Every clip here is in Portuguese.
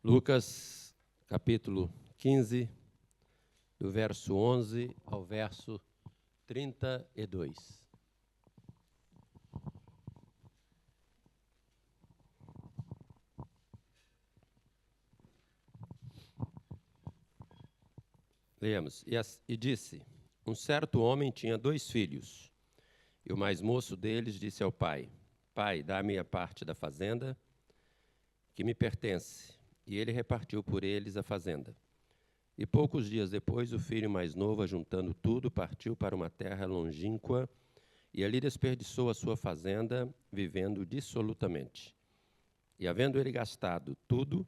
Lucas, capítulo 15, do verso 11 ao verso 32. Leamos. E disse: Um certo homem tinha 2 filhos, e o mais moço deles disse ao pai: Pai, dá-me a parte da fazenda que me pertence. E ele repartiu por eles a fazenda. E poucos dias depois, o filho mais novo, ajuntando tudo, partiu para uma terra longínqua e ali desperdiçou a sua fazenda, vivendo dissolutamente. E havendo ele gastado tudo,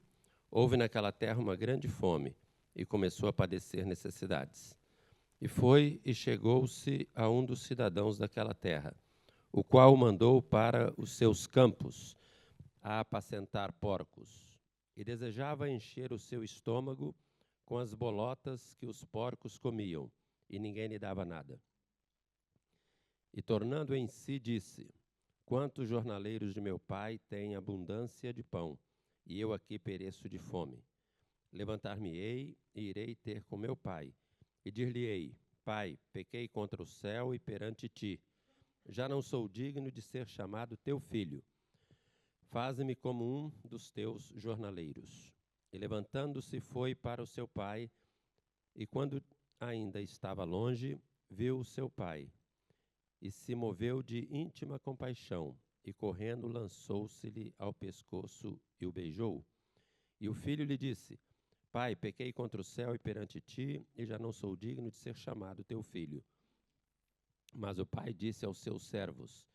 houve naquela terra uma grande fome, e começou a padecer necessidades. E foi e chegou-se a um dos cidadãos daquela terra, o qual o mandou para os seus campos a apacentar porcos, e desejava encher o seu estômago com as bolotas que os porcos comiam, e ninguém lhe dava nada. E tornando em si, disse: Quantos jornaleiros de meu pai têm abundância de pão, e eu aqui pereço de fome. Levantar-me-ei e irei ter com meu pai, e dir-lhe-ei: Pai, pequei contra o céu e perante ti. Já não sou digno de ser chamado teu filho. Faze-me como um dos teus jornaleiros. E levantando-se foi para o seu pai, e quando ainda estava longe, viu o seu pai, e se moveu de íntima compaixão, e correndo lançou-se-lhe ao pescoço e o beijou. E o filho lhe disse: Pai, pequei contra o céu e perante ti, e já não sou digno de ser chamado teu filho. Mas o pai disse aos seus servos: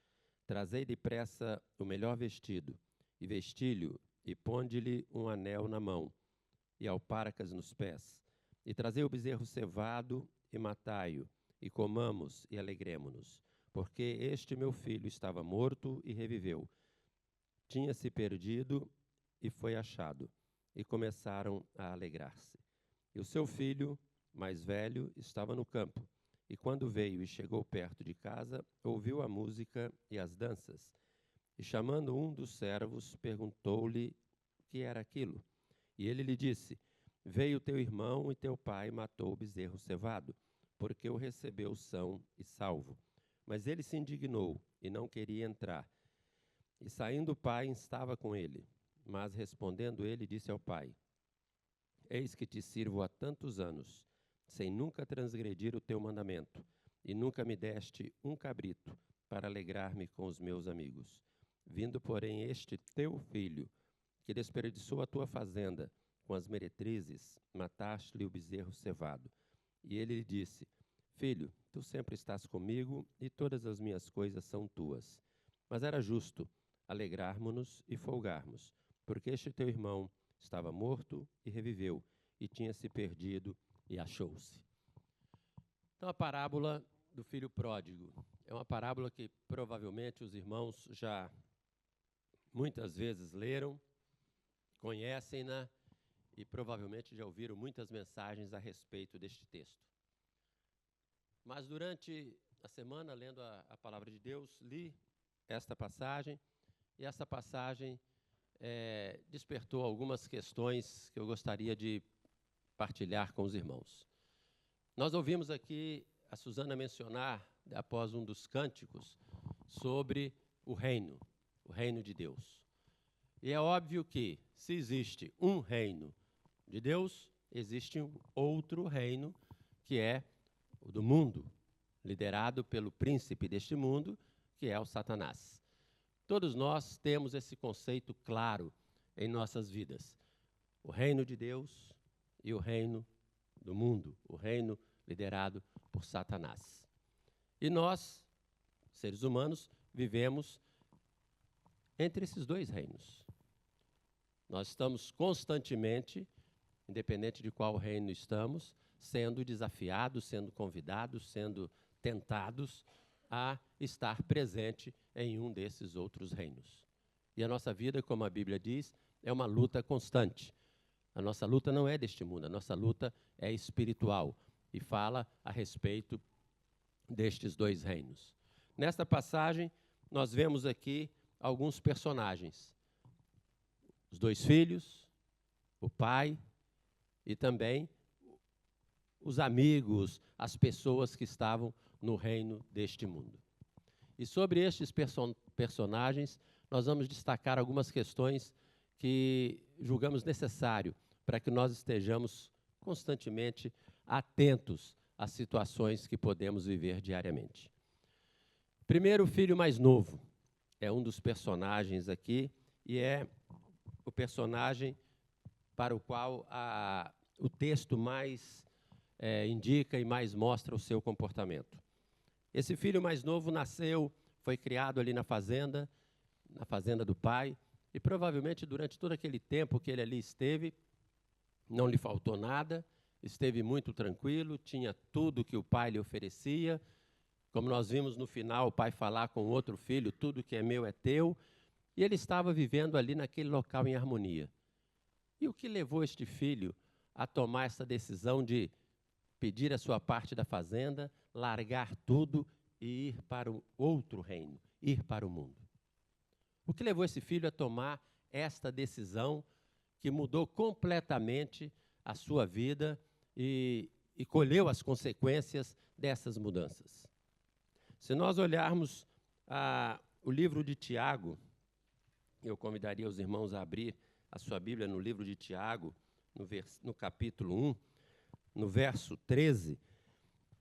Trazei depressa o melhor vestido, e vesti-lhe, e ponde-lhe um anel na mão, e alparcas nos pés. E trazei o bezerro cevado, e matai-o, e comamos, e alegremo-nos. Porque este meu filho estava morto e reviveu. Tinha-se perdido e foi achado. E começaram a alegrar-se. E o seu filho, mais velho, estava no campo. E quando veio e chegou perto de casa, ouviu a música e as danças. E chamando um dos servos, perguntou-lhe o que era aquilo. E ele lhe disse: Veio teu irmão e teu pai matou o bezerro cevado, porque o recebeu são e salvo. Mas ele se indignou e não queria entrar. E saindo o pai, estava com ele. Mas respondendo ele, disse ao pai: Eis que te sirvo há tantos anos, sem nunca transgredir o teu mandamento, e nunca me deste um cabrito para alegrar-me com os meus amigos. Vindo, porém, este teu filho, que desperdiçou a tua fazenda com as meretrizes, mataste-lhe o bezerro cevado. E ele lhe disse: Filho, tu sempre estás comigo, e todas as minhas coisas são tuas. Mas era justo alegrarmos-nos e folgarmos, porque este teu irmão estava morto e reviveu, e tinha se perdido e achou-se. Então, a parábola do filho pródigo é uma parábola que provavelmente os irmãos já muitas vezes leram, conhecem-na e provavelmente já ouviram muitas mensagens a respeito deste texto. Mas durante a semana, lendo a palavra de Deus, li esta passagem, e essa passagem despertou algumas questões que eu gostaria de partilhar com os irmãos. Nós ouvimos aqui a Suzana mencionar, após um dos cânticos, sobre o reino de Deus. E é óbvio que, se existe um reino de Deus, existe um outro reino, que é o do mundo, liderado pelo príncipe deste mundo, que é o Satanás. Todos nós temos esse conceito claro em nossas vidas. O reino de Deus e o reino do mundo, o reino liderado por Satanás. E nós, seres humanos, vivemos entre esses dois reinos. Nós estamos constantemente, independente de qual reino estamos, sendo desafiados, sendo convidados, sendo tentados a estar presente em um desses outros reinos. E a nossa vida, como a Bíblia diz, é uma luta constante. A nossa luta não é deste mundo, a nossa luta é espiritual e fala a respeito destes dois reinos. Nesta passagem, nós vemos aqui alguns personagens. Os 2 filhos, o pai e também os amigos, as pessoas que estavam no reino deste mundo. E sobre estes personagens, nós vamos destacar algumas questões que julgamos necessário para que nós estejamos constantemente atentos às situações que podemos viver diariamente. Primeiro, o filho mais novo é um dos personagens aqui e é o personagem para o qual o texto mais indica e mais mostra o seu comportamento. Esse filho mais novo nasceu, foi criado ali na fazenda do pai, e provavelmente durante todo aquele tempo que ele ali esteve, não lhe faltou nada, esteve muito tranquilo, tinha tudo que o pai lhe oferecia. Como nós vimos no final, o pai falar com o outro filho, tudo que é meu é teu, e ele estava vivendo ali naquele local em harmonia. E o que levou este filho a tomar essa decisão de pedir a sua parte da fazenda, largar tudo e ir para o outro reino, ir para o mundo? O que levou esse filho a tomar esta decisão que mudou completamente a sua vida e colheu as consequências dessas mudanças? Se nós olharmos o livro de Tiago, eu convidaria os irmãos a abrir a sua Bíblia no livro de Tiago, no capítulo 1, no verso 13,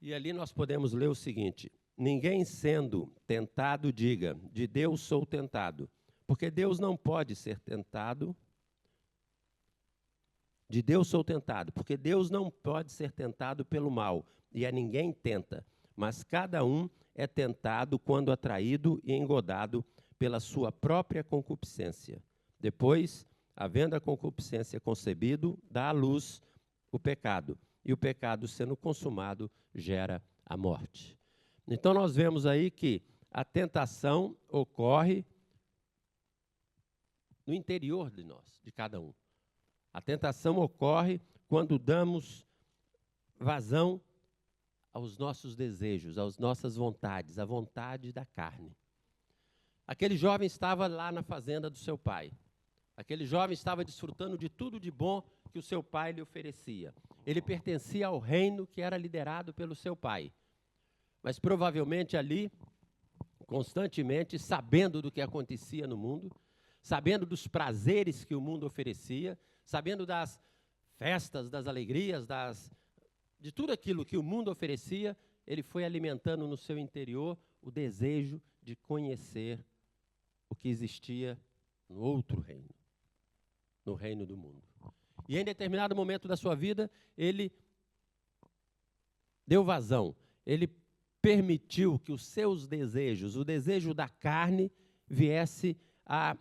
e ali nós podemos ler o seguinte: ninguém sendo tentado diga, de Deus sou tentado, porque Deus não pode ser tentado. De Deus sou tentado, porque Deus não pode ser tentado pelo mal, e a ninguém tenta, mas cada um é tentado quando atraído e engodado pela sua própria concupiscência. Depois, havendo a concupiscência concebido, dá à luz o pecado, e o pecado, sendo consumado, gera a morte. Então, nós vemos aí que a tentação ocorre no interior de nós, de cada um. A tentação ocorre quando damos vazão aos nossos desejos, às nossas vontades, à vontade da carne. Aquele jovem estava lá na fazenda do seu pai. Aquele jovem estava desfrutando de tudo de bom que o seu pai lhe oferecia. Ele pertencia ao reino que era liderado pelo seu pai. Mas provavelmente ali, constantemente, sabendo do que acontecia no mundo, sabendo dos prazeres que o mundo oferecia, sabendo das festas, das alegrias, de tudo aquilo que o mundo oferecia, ele foi alimentando no seu interior o desejo de conhecer o que existia no outro reino, no reino do mundo. E em determinado momento da sua vida, ele deu vazão, ele permitiu que os seus desejos, o desejo da carne, viesse a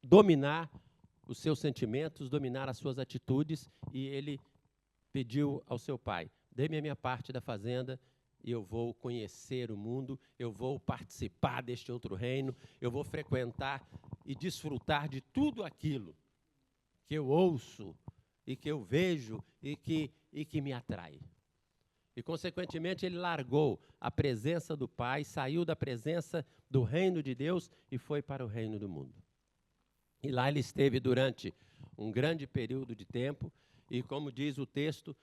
dominar os seus sentimentos, dominar as suas atitudes, e ele pediu ao seu pai: dê-me a minha parte da fazenda e eu vou conhecer o mundo, eu vou participar deste outro reino, eu vou frequentar e desfrutar de tudo aquilo que eu ouço e que eu vejo e que me atrai. E, consequentemente, ele largou a presença do pai, saiu da presença do reino de Deus e foi para o reino do mundo. E lá ele esteve durante um grande período de tempo e, como diz o texto,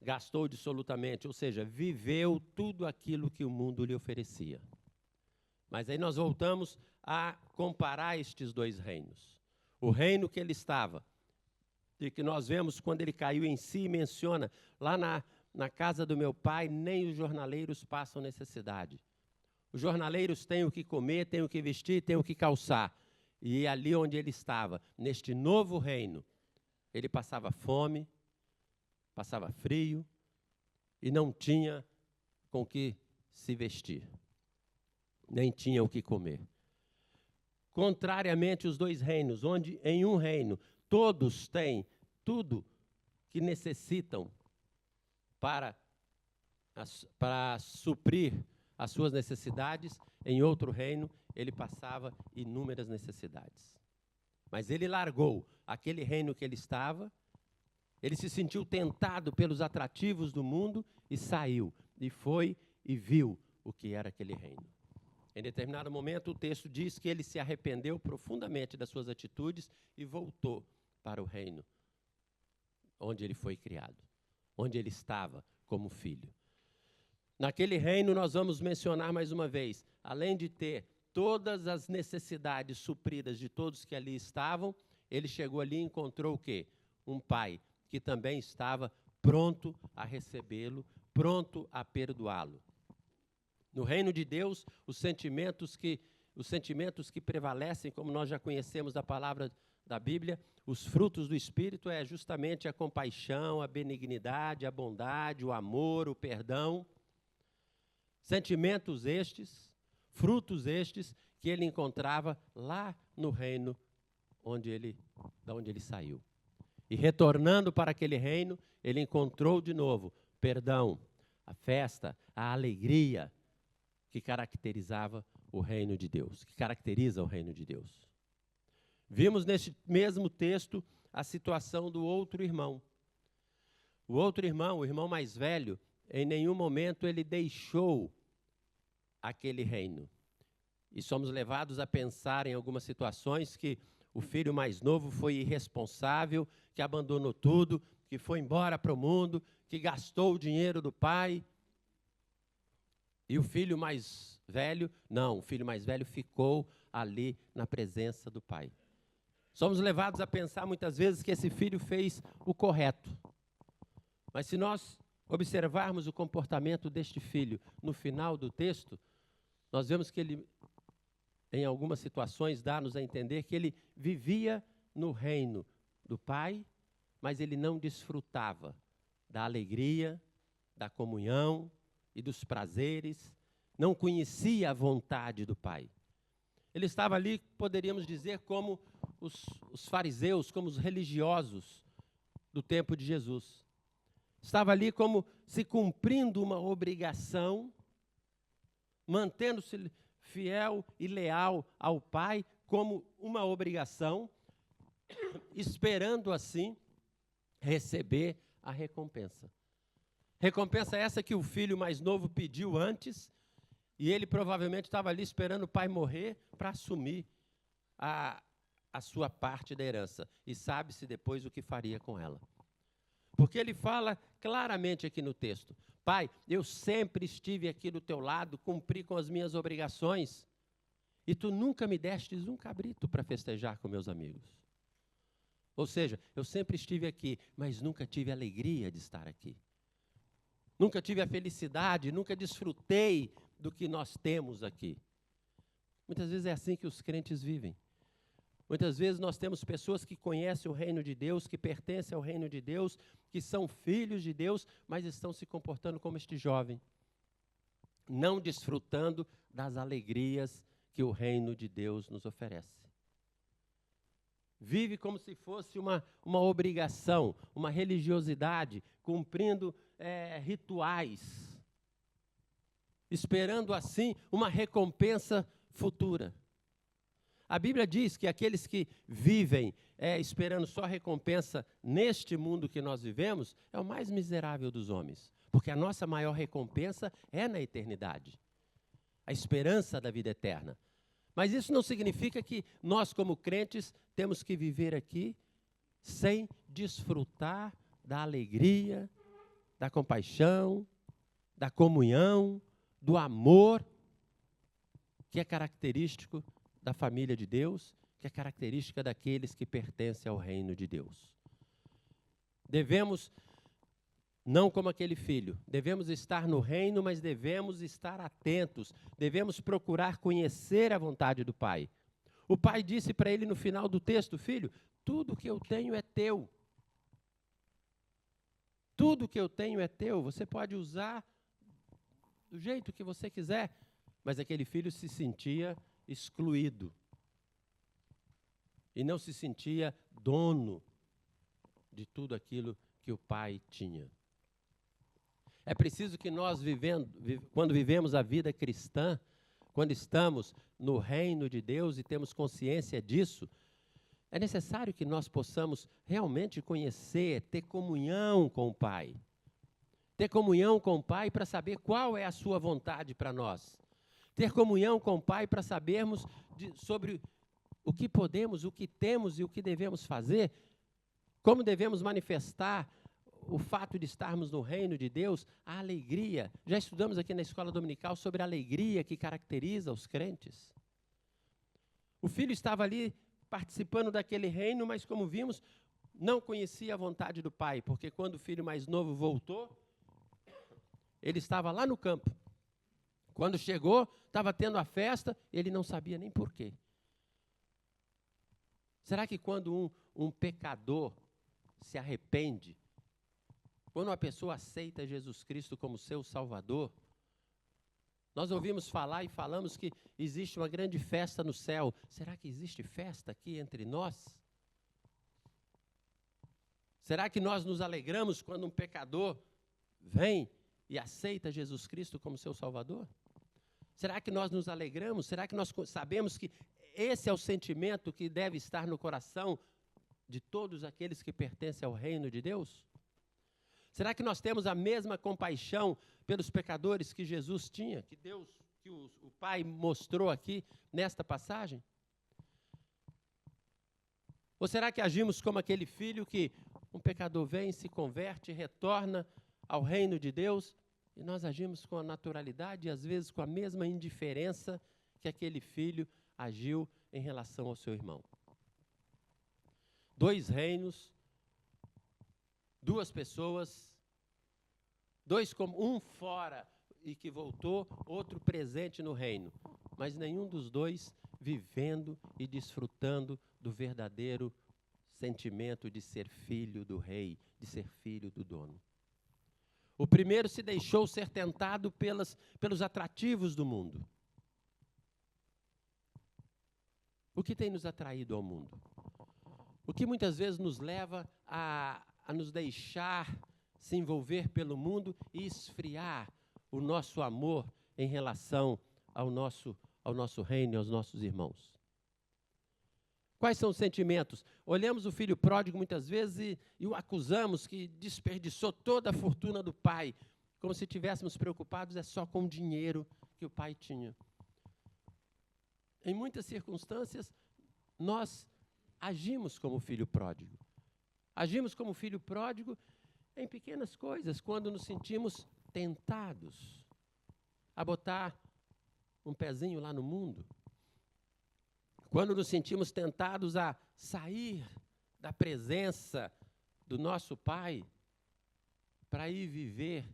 gastou dissolutamente, ou seja, viveu tudo aquilo que o mundo lhe oferecia. Mas aí nós voltamos a comparar estes dois reinos. O reino que ele estava, e que nós vemos quando ele caiu em si e menciona, lá na casa do meu pai, nem os jornaleiros passam necessidade. Os jornaleiros têm o que comer, têm o que vestir, têm o que calçar. E ali onde ele estava, neste novo reino, ele passava fome, passava frio e não tinha com que se vestir, nem tinha o que comer. Contrariamente, os dois reinos, onde em um reino todos têm tudo que necessitam para suprir as suas necessidades, em outro reino ele passava inúmeras necessidades. Mas ele largou aquele reino que ele estava, ele se sentiu tentado pelos atrativos do mundo e saiu, e foi e viu o que era aquele reino. Em determinado momento, o texto diz que ele se arrependeu profundamente das suas atitudes e voltou para o reino onde ele foi criado, onde ele estava como filho. Naquele reino, nós vamos mencionar mais uma vez, além de ter todas as necessidades supridas de todos que ali estavam, ele chegou ali e encontrou o quê? Um pai que também estava pronto a recebê-lo, pronto a perdoá-lo. No reino de Deus, os sentimentos que prevalecem, como nós já conhecemos da palavra da Bíblia, os frutos do Espírito é justamente a compaixão, a benignidade, a bondade, o amor, o perdão. Sentimentos estes, frutos estes, que ele encontrava lá no reino da onde ele saiu. E retornando para aquele reino, ele encontrou de novo perdão, a festa, a alegria que caracterizava o reino de Deus, que caracteriza o reino de Deus. Vimos neste mesmo texto a situação do outro irmão. O outro irmão, o irmão mais velho, em nenhum momento ele deixou aquele reino. E somos levados a pensar em algumas situações que o filho mais novo foi irresponsável, que abandonou tudo, que foi embora para o mundo, que gastou o dinheiro do pai. E o filho mais velho, não, o filho mais velho ficou ali na presença do pai. Somos levados a pensar muitas vezes que esse filho fez o correto. Mas se nós observarmos o comportamento deste filho no final do texto, nós vemos que ele, em algumas situações, dá-nos a entender que ele vivia no reino do pai, mas ele não desfrutava da alegria, da comunhão e dos prazeres, não conhecia a vontade do pai. Ele estava ali, poderíamos dizer, como os fariseus, como os religiosos do tempo de Jesus. Estava ali como se cumprindo uma obrigação, mantendo-se fiel e leal ao Pai como uma obrigação, esperando assim receber a recompensa. Recompensa essa que o filho mais novo pediu antes, e ele provavelmente estava ali esperando o pai morrer para assumir a sua parte da herança. E sabe-se depois o que faria com ela. Porque ele fala claramente aqui no texto: Pai, eu sempre estive aqui do teu lado, cumpri com as minhas obrigações, e tu nunca me destes um cabrito para festejar com meus amigos. Ou seja, eu sempre estive aqui, mas nunca tive a alegria de estar aqui. Nunca tive a felicidade, nunca desfrutei do que nós temos aqui. Muitas vezes é assim que os crentes vivem. Muitas vezes nós temos pessoas que conhecem o reino de Deus, que pertencem ao reino de Deus, que são filhos de Deus, mas estão se comportando como este jovem, não desfrutando das alegrias que o reino de Deus nos oferece. Vive como se fosse uma obrigação, uma religiosidade, cumprindo rituais, esperando assim uma recompensa futura. A Bíblia diz que aqueles que vivem esperando só recompensa neste mundo que nós vivemos é o mais miserável dos homens, porque a nossa maior recompensa é na eternidade, a esperança da vida eterna. Mas isso não significa que nós, como crentes, temos que viver aqui sem desfrutar da alegria, da compaixão, da comunhão, do amor, que é característico da família de Deus, que é característica daqueles que pertencem ao reino de Deus. Devemos, não como aquele filho, devemos estar no reino, mas devemos estar atentos, devemos procurar conhecer a vontade do Pai. O pai disse para ele no final do texto: filho, tudo que eu tenho é teu. Tudo que eu tenho é teu, você pode usar do jeito que você quiser. Mas aquele filho se sentia excluído e não se sentia dono de tudo aquilo que o pai tinha. É preciso que nós, quando vivemos a vida cristã, quando estamos no reino de Deus e temos consciência disso, é necessário que nós possamos realmente conhecer, ter comunhão com o Pai. Ter comunhão com o Pai para saber qual é a sua vontade para nós. Ter comunhão com o Pai para sabermos sobre o que podemos, o que temos e o que devemos fazer Como devemos manifestar o fato de estarmos no reino de Deus, a alegria. Já estudamos aqui na escola dominical sobre a alegria que caracteriza os crentes. O filho estava ali participando daquele reino, mas como vimos, não conhecia a vontade do pai, porque quando o filho mais novo voltou, ele estava lá no campo. Quando chegou, estava tendo a festa, ele não sabia nem por quê. Será que quando um pecador se arrepende, quando uma pessoa aceita Jesus Cristo como seu Salvador, nós ouvimos falar e falamos que existe uma grande festa no céu. Será que existe festa aqui entre nós? Será que nós nos alegramos quando um pecador vem e aceita Jesus Cristo como seu Salvador? Será que nós nos alegramos? Será que nós sabemos que esse é o sentimento que deve estar no coração de todos aqueles que pertencem ao reino de Deus? Será que nós temos a mesma compaixão pelos pecadores que Jesus tinha, que o Pai mostrou aqui nesta passagem? Ou será que agimos como aquele filho que um pecador vem, se converte, retorna ao reino de Deus, e nós agimos com a naturalidade e às vezes com a mesma indiferença que aquele filho agiu em relação ao seu irmão? Dois reinos, duas pessoas, um fora e que voltou, outro presente no reino, mas nenhum dos dois vivendo e desfrutando do verdadeiro sentimento de ser filho do rei, de ser filho do dono. O primeiro se deixou ser tentado pelos atrativos do mundo. O que tem nos atraído ao mundo? O que muitas vezes nos leva a nos deixar se envolver pelo mundo e esfriar o nosso amor em relação ao nosso reino e aos nossos irmãos? Quais são os sentimentos? Olhamos o filho pródigo muitas vezes e o acusamos que desperdiçou toda a fortuna do pai, como se estivéssemos preocupados só com o dinheiro que o pai tinha. Em muitas circunstâncias, nós agimos como filho pródigo. Agimos como filho pródigo em pequenas coisas, quando nos sentimos tentados a botar um pezinho lá no mundo. Quando nos sentimos tentados a sair da presença do nosso Pai para ir viver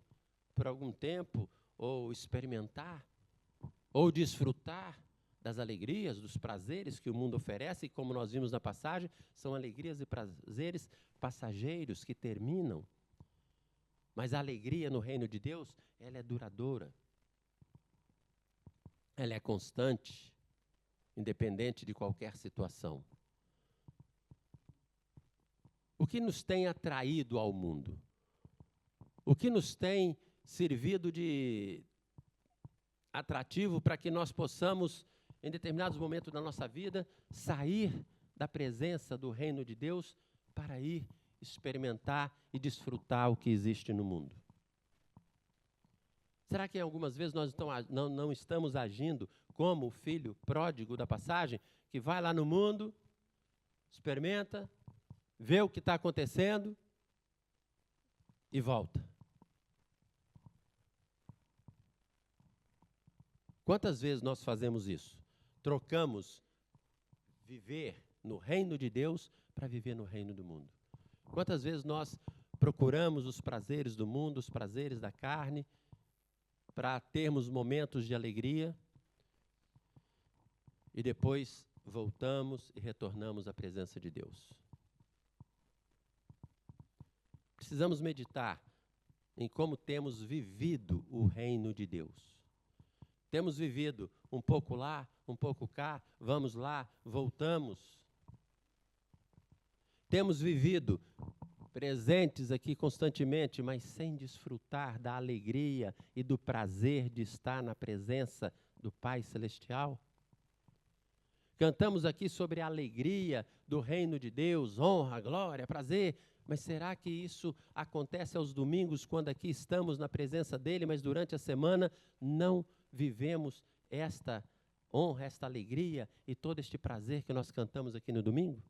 por algum tempo, ou experimentar, ou desfrutar das alegrias, dos prazeres que o mundo oferece, e como nós vimos na passagem, são alegrias e prazeres passageiros que terminam. Mas a alegria no reino de Deus, ela é duradoura. Ela é constante, independente de qualquer situação. O que nos tem atraído ao mundo? O que nos tem servido de atrativo para que nós possamos, em determinados momentos da nossa vida, sair da presença do reino de Deus para ir experimentar e desfrutar o que existe no mundo? Será que algumas vezes nós não estamos agindo como o filho pródigo da passagem, que vai lá no mundo, experimenta, vê o que está acontecendo e volta? Quantas vezes nós fazemos isso? Trocamos viver no reino de Deus para viver no reino do mundo. Quantas vezes nós procuramos os prazeres do mundo, os prazeres da carne, para termos momentos de alegria, e depois voltamos e retornamos à presença de Deus? Precisamos meditar em como temos vivido o reino de Deus. Temos vivido um pouco lá, um pouco cá, vamos lá, voltamos. Temos vivido presentes aqui constantemente, mas sem desfrutar da alegria e do prazer de estar na presença do Pai Celestial? Cantamos aqui sobre a alegria do reino de Deus, honra, glória, prazer, mas será que isso acontece aos domingos, quando aqui estamos na presença dEle, mas durante a semana não vivemos esta honra, esta alegria e todo este prazer que nós cantamos aqui no domingo?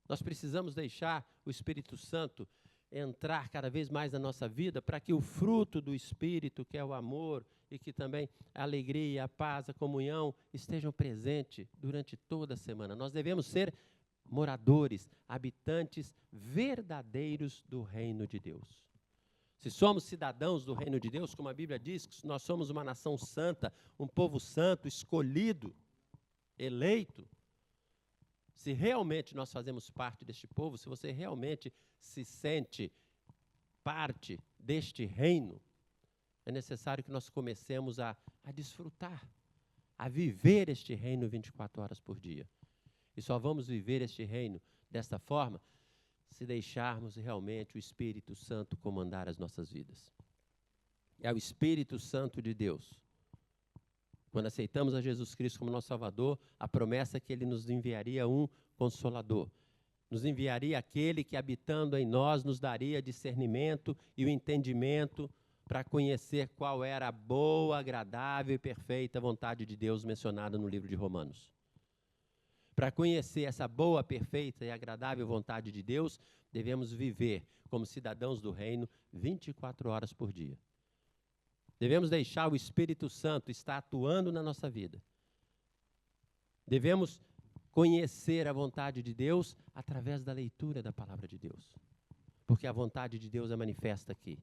Nós precisamos deixar o Espírito Santo entrar cada vez mais na nossa vida para que o fruto do Espírito, que é o amor e que também a alegria, a paz, a comunhão, estejam presentes durante toda a semana. Nós devemos ser moradores, habitantes verdadeiros do reino de Deus. Se somos cidadãos do reino de Deus, como a Bíblia diz, que nós somos uma nação santa, um povo santo, escolhido, eleito, se realmente nós fazemos parte deste povo, se você realmente se sente parte deste reino, é necessário que nós comecemos a desfrutar, a viver este reino 24 horas por dia. E só vamos viver este reino desta forma se deixarmos realmente o Espírito Santo comandar as nossas vidas. É o Espírito Santo de Deus. Quando aceitamos a Jesus Cristo como nosso Salvador, a promessa é que Ele nos enviaria um Consolador. Nos enviaria aquele que, habitando em nós, nos daria discernimento e o entendimento para conhecer qual era a boa, agradável e perfeita vontade de Deus mencionada no livro de Romanos. Para conhecer essa boa, perfeita e agradável vontade de Deus, devemos viver como cidadãos do reino 24 horas por dia. Devemos deixar o Espírito Santo estar atuando na nossa vida. Devemos conhecer a vontade de Deus através da leitura da palavra de Deus. Porque a vontade de Deus é manifesta aqui.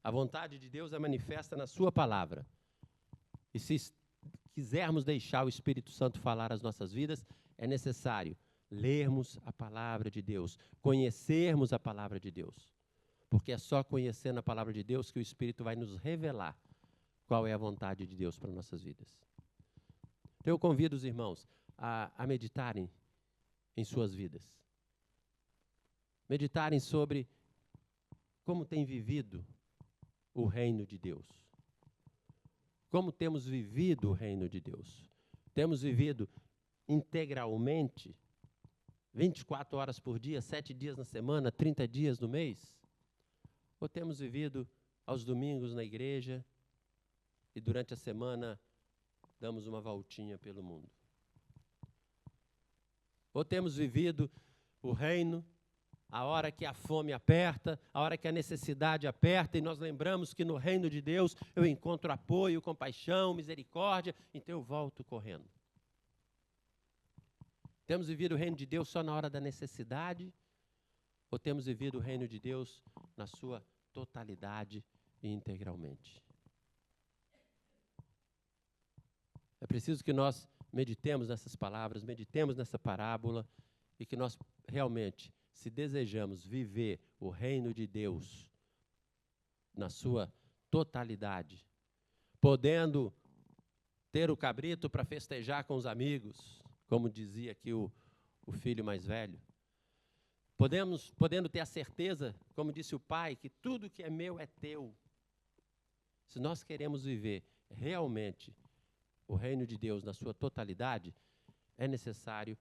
A vontade de Deus é manifesta na sua palavra. E se quisermos deixar o Espírito Santo falar as nossas vidas, é necessário lermos a palavra de Deus, conhecermos a palavra de Deus. Porque é só conhecendo a palavra de Deus que o Espírito vai nos revelar qual é a vontade de Deus para nossas vidas. Então eu convido os irmãos a meditarem em suas vidas. Meditarem sobre como tem vivido o reino de Deus. Como temos vivido o reino de Deus. Temos vivido integralmente, 24 horas por dia, 7 dias na semana, 30 dias no mês? Ou temos vivido aos domingos na igreja e durante a semana damos uma voltinha pelo mundo? Ou temos vivido o reino a hora que a fome aperta, a hora que a necessidade aperta, e nós lembramos que no reino de Deus eu encontro apoio, compaixão, misericórdia, então eu volto correndo. Temos vivido o reino de Deus só na hora da necessidade, ou temos vivido o reino de Deus na sua totalidade e integralmente? É preciso que nós meditemos nessas palavras, meditemos nessa parábola e que nós realmente, se desejamos viver o reino de Deus na sua totalidade, podendo ter o cabrito para festejar com os amigos, como dizia aqui o filho mais velho, podendo ter a certeza, como disse o pai, que tudo que é meu é teu. Se nós queremos viver realmente o reino de Deus na sua totalidade, é necessário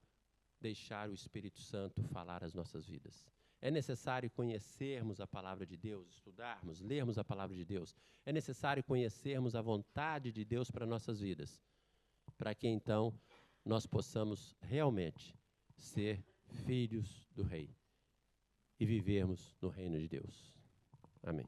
deixar o Espírito Santo falar as nossas vidas. É necessário conhecermos a palavra de Deus, estudarmos, lermos a palavra de Deus. É necessário conhecermos a vontade de Deus para nossas vidas, para que então nós possamos realmente ser filhos do Rei e vivermos no reino de Deus. Amém.